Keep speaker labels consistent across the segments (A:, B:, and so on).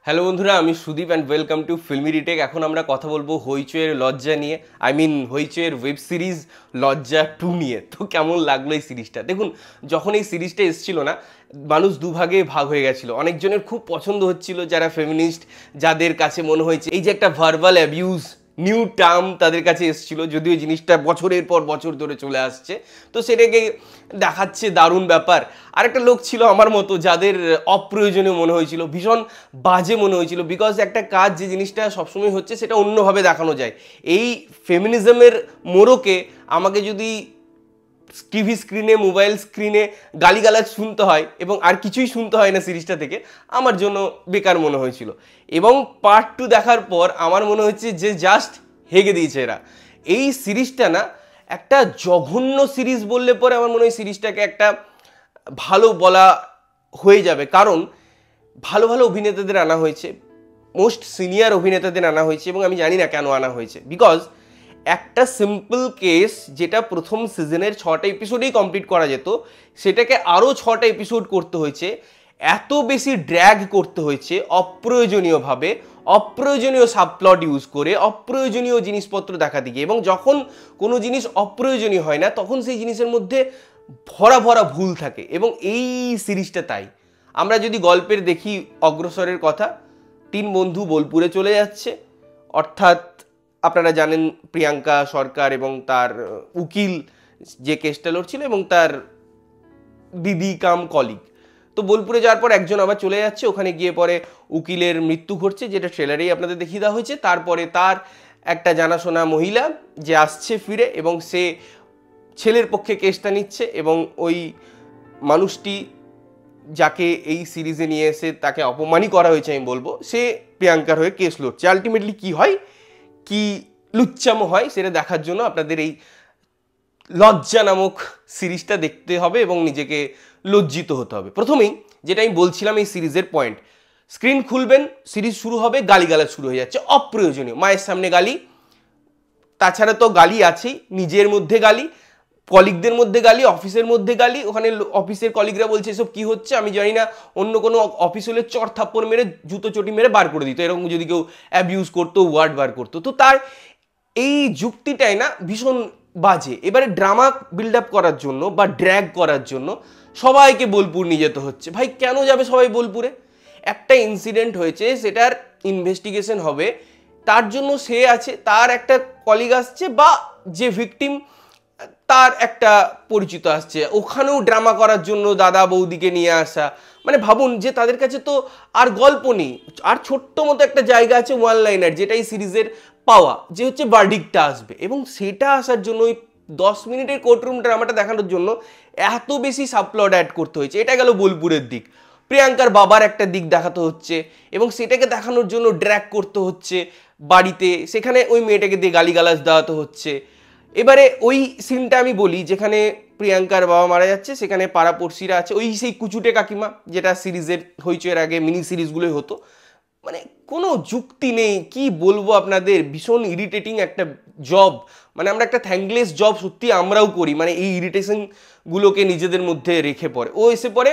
A: Hello বন্ধুরা, আমি Sudip and welcome to filmy retake. এখন আমরা কথা বলবো হইচইয়ের লজ্জা নিয়ে, হইচইয়ের ওয়েব সিরিজ লজ্জা 2 নিয়ে। তো কেমন লাগলো এই সিরিজটা? দেখুন, যখন এই সিরিজটা এসেছিল না, মানুষ দুভাগে ভাগ হয়ে গেছিলো। অনেকজনের খুব পছন্দ হচ্ছিল, যারা ফেমিনিস্ট, যাদের কাছে মনে হয়েছে এই যে একটা ভার্বাল অ্যাবিউজ নিউ টার্ম তাদের কাছে এসেছিল, যদিও জিনিসটা বছরের পর বছর ধরে চলে আসছে, তো সেটাকে দেখাচ্ছে দারুণ ব্যাপার। আরেকটা লোক ছিল আমার মতো, যাদের অপ্রয়োজনীয় মনে হয়েছিল, ভীষণ বাজে মনে হয়েছিল, বিকজ একটা কাজ যে জিনিসটা সবসময় হচ্ছে সেটা অন্যভাবে দেখানো যায়। এই ফেমিনিজমের মোড়কে আমাকে যদি টিভি স্ক্রিনে, মোবাইল স্ক্রিনে গালিগালাজ শুনতে হয় এবং আর কিছুই শুনতে হয় না সিরিজটা থেকে, আমার জন্য বেকার মনে হয়েছিল। এবং পার্ট 2 দেখার পর আমার মনে হচ্ছে যে জাস্ট হেগে দিয়েছে এরা। এই সিরিজটা না একটা জঘন্য সিরিজ বললে পরে আমার মনে হয় সিরিজটাকে একটা ভালো বলা হয়ে যাবে, কারণ ভালো ভালো অভিনেতাদের আনা হয়েছে, মোস্ট সিনিয়র অভিনেতাদের আনা হয়েছে, এবং আমি জানি না কেন আনা হয়েছে। বিকজ একটা সিম্পল কেস যেটা প্রথম সিজনের 6টা এপিসোডেই কমপ্লিট করা যেত, সেটাকে আরও 6টা এপিসোড করতে হয়েছে, এত বেশি ড্র্যাগ করতে হয়েছে অপ্রয়োজনীয়ভাবে, অপ্রয়োজনীয় সাবপ্লট ইউজ করে, অপ্রয়োজনীয় জিনিসপত্র দেখা দিকে। এবং যখন কোনো জিনিস অপ্রয়োজনীয় হয় না, তখন সেই জিনিসের মধ্যে ভরা ভরা ভুল থাকে, এবং এই সিরিজটা তাই। আমরা যদি গল্পের দেখি অগ্রসরের কথা, 3 বন্ধু বোলপুরে চলে যাচ্ছে, অর্থাৎ আপনারা জানেন প্রিয়াঙ্কা সরকার এবং তার উকিল যে কেসটা লড়ছিল এবং তার দিদি কাম কলিগ। তো বোলপুরে যাওয়ার পর একজন আবার চলে যাচ্ছে, ওখানে গিয়ে পরে উকিলের মৃত্যু ঘটছে, যেটা ট্রেলারেই আপনাদের দেখিয়ে দেওয়া হয়েছে। তারপরে তার একটা জানাশোনা মহিলা যে আসছে ফিরে, এবং সে ছেলের পক্ষে কেসটা নিচ্ছে, এবং ওই মানুষটি যাকে এই সিরিজে নিয়ে এসে তাকে অপমানই করা হয়েছে আমি বলবো, সে প্রিয়াঙ্কার হয়ে কেস লড়ছে। আলটিমেটলি কি হয়, কি লুচ্চামো হয়, সেটা দেখার জন্য আপনাদের এই লজ্জা নামক সিরিজটা দেখতে হবে এবং নিজেকে লজ্জিত হতে হবে। প্রথমেই যেটা আমি বলছিলাম, এই সিরিজের পয়েন্ট, স্ক্রিন খুলবেন, সিরিজ শুরু হবে, গালিগালাজ শুরু হয়ে যাচ্ছে অপ্রয়োজনীয়। মায়ের সামনে গালি, তাছাড়া তো গালি আছেই, নিজের মধ্যে গালি, কলিগদের মধ্যে গালি, অফিসের মধ্যে গালি। ওখানে অফিসের কলিগরা বলছে এসব কি হচ্ছে, আমি জানি না, অন্য কোনো অফিস হলে চড় থাপ্পড় মেরে জুতো চটি মেরে বার করে দিত, এরকম যদি কেউ অ্যাবিউজ করতো, ওয়ার্ড বার করতো। তো তার এই যুক্তিটাই না ভীষণ বাজে। এবারে ড্রামা বিল্ড আপ করার জন্য বা ড্র্যাগ করার জন্য সবাইকে বোলপুর নিয়ে যেতে হচ্ছে। ভাই কেন যাবে সবাই বোলপুরে? একটা ইনসিডেন্ট হয়েছে, সেটার ইনভেস্টিগেশন হবে, তার জন্য সে আছে, তার একটা কলিগ আসছে, বা যে ভিকটিম তার একটা পরিচিত আসছে, ওখানেও ড্রামা করার জন্য দাদা বৌদিকে নিয়ে আসা। মানে ভাবুন যে তাদের কাছে তো আর গল্প নেই, আর ছোট্ট মতো একটা জায়গা আছে ওয়ান লাইনার, যেটা এই সিরিজের পাওয়া, যে হচ্ছে বার্ডিকটা আসবে, এবং সেটা আসার জন্য ওই 10 মিনিটের কোর্টরুম ড্রামাটা দেখানোর জন্য এত বেশি সাবপ্লট অ্যাড করতে হয়েছে। এটা গেল বোলপুরের দিক। প্রিয়াঙ্কার বাবার একটা দিক দেখাতে হচ্ছে, এবং সেটাকে দেখানোর জন্য ড্র্যাগ করতে হচ্ছে বাড়িতে, সেখানে ওই মেয়েটাকে দিয়ে গালিগালাজ দেওয়াতে হচ্ছে। এবারে ওই সিনটা আমি বলি, যেখানে প্রিয়াঙ্কার বাবা মারা যাচ্ছে, সেখানে পাড়াপড়শিরা আছে, ওই সেই কুচুটে কাকিমা, যেটা সিরিজের হইচইয়ের আগে মিনি সিরিজগুলোই হতো। মানে কোনো যুক্তি নেই, কি বলবো আপনাদের, ভীষণ ইরিটেটিং একটা জব। মানে আমরা একটা থ্যাঙ্কলেস জব সত্যি আমরাও করি, মানে এই ইরিটেশনগুলোকে নিজেদের মধ্যে রেখে পড়ে। ও এসে পড়ে,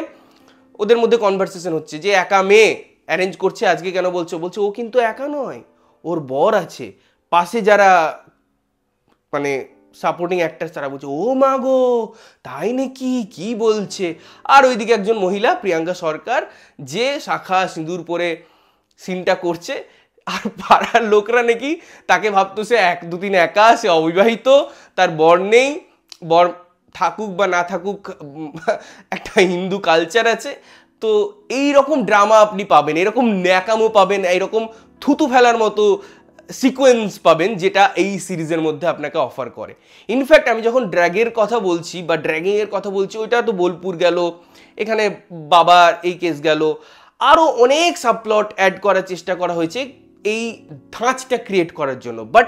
A: ওদের মধ্যে কনভারসেশন হচ্ছে যে একা মেয়ে অ্যারেঞ্জ করছে, আজকে কেন বলছো? বলছে ও কিন্তু একা নয়, ওর বর আছে, পাশে যারা মানে সাপোর্টিং অ্যাক্টার্স, তারা বলছে ও মা গো তাই নাকি, কি বলছে? আর ওইদিকে একজন মহিলা প্রিয়াঙ্কা সরকার, যে শাখা সিঁদুর পরে সিনটা করছে, আর পাড়ার লোকরা নাকি তাকে ভাবতো সে 1-2 দিন একা, সে অবিবাহিত, তার বর নেই, বর থাকুক বা না থাকুক, একটা হিন্দু কালচার আছে। তো এই রকম ড্রামা আপনি পাবেন, এরকম ন্যাকামো পাবেন, এইরকম থুতু ফেলার মতো সিকোয়েন্স পাবেন, যেটা এই সিরিজের মধ্যে আপনাকে অফার করে। ইনফ্যাক্ট আমি যখন ড্র্যাগের কথা বলছি বা ড্র্যাগিংয়ের কথা বলছি, ওইটা তো বোলপুর গেল, এখানে বাবার এই কেস গেল, আরও অনেক সাবপ্লট অ্যাড করার চেষ্টা করা হয়েছে এই ধাঁচটা ক্রিয়েট করার জন্য। বাট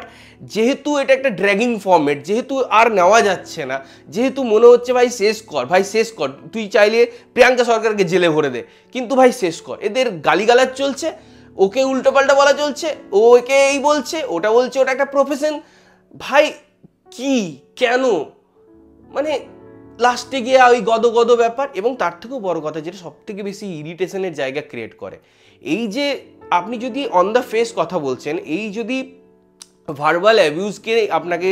A: যেহেতু এটা একটা ড্র্যাগিং ফর্মেট, যেহেতু আর নেওয়া যাচ্ছে না, যেহেতু মনে হচ্ছে ভাই শেষ কর, ভাই শেষ কর, তুই চাইলে প্রিয়াঙ্কা সরকারকে জেলে ভরে দে, কিন্তু ভাই শেষ কর। এদের গালিগালাজ চলছে, ওকে উল্টোপাল্টা বলা চলছে, ওকে এই বলছে, ওটা বলছে, ওটা একটা প্রফেশন। ভাই কি, কেন? মানে লাস্টে গিয়ে ওই গদ ব্যাপার। এবং তার থেকেও বড় কথা, যেটা সব থেকে বেশি ইরিটেশনের জায়গা ক্রিয়েট করে, এই যে আপনি যদি অন দ্য ফেস কথা বলছেন, এই যদি ভার্বাল অ্যাবিউজকে আপনাকে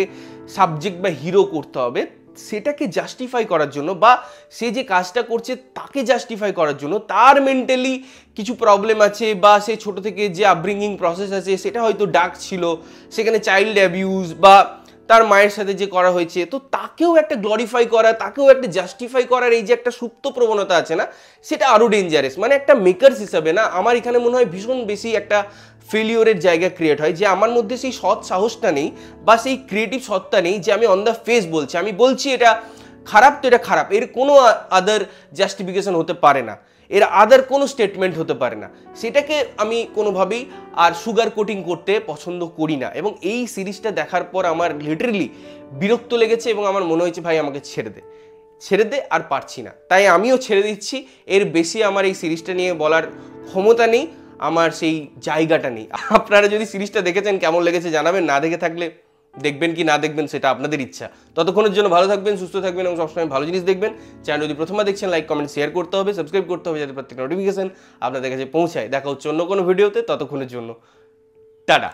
A: সাবজেক্ট বা হিরো করতে হবে, সেটাকে জাস্টিফাই করার জন্য বা সে যে কাজটা করছে তাকে জাস্টিফাই করার জন্য তার মেন্টালি কিছু প্রবলেম আছে বা সে ছোট থেকে যে আপব্রিঙ্গিং প্রসেস আছে সেটা হয়তো ডার্ক ছিল, সেখানে চাইল্ড অ্যাবিউজ বা তার মায়ের সাথে যে করা হয়েছে, তো তাকেও একটা গ্লোরিফাই করা, তাকেও একটা জাস্টিফাই করার এই যে একটা সুপ্ত প্রবণতা আছে না, সেটা আরও ডেঞ্জারাস। মানে একটা মেকার্স হিসাবে না, আমার এখানে মনে হয় ভীষণ বেশি একটা ফেলিওরের জায়গা ক্রিয়েট হয়, যে আমার মধ্যে সেই সৎ সাহসটা নেই বা সেই ক্রিয়েটিভ সত্তা নেই যে আমি অন দ্য ফেস বলছি, আমি বলছি এটা খারাপ তো এটা খারাপ, এর কোনো আদার জাস্টিফিকেশন হতে পারে না, এর আদার কোনো স্টেটমেন্ট হতে পারে না, সেটাকে আমি কোনোভাবেই আর সুগার কোটিং করতে পছন্দ করি না। এবং এই সিরিজটা দেখার পর আমার লিটারেলি বিরক্ত লেগেছে এবং আমার মনে হয়েছে ভাই আমাকে ছেড়ে দে, আর পারছি না, তাই আমিও ছেড়ে দিচ্ছি। এর বেশি আমার এই সিরিজটা নিয়ে বলার ক্ষমতা নেই, আমার সেই জায়গাটা নেই। আপনারা যদি সিরিজটা দেখেছেন কেমন লেগেছে জানাবেন, না দেখে থাকলে দেখবেন কি না দেখবেন সেটা আপনাদের ইচ্ছা। ততক্ষণের জন্য ভালো থাকবেন, সুস্থ থাকবেন এবং সবসময় ভালো জিনিস দেখবেন। চ্যানেল যদি প্রথমবার দেখছেন লাইক কমেন্ট শেয়ার করতে হবে, সাবস্ক্রাইব করতে হবে যাতে প্রত্যেক নোটিফিকেশন আপনাদের কাছে পৌঁছায়। দেখা হচ্ছে অন্য কোনো ভিডিওতে, ততক্ষণের জন্য টাটা।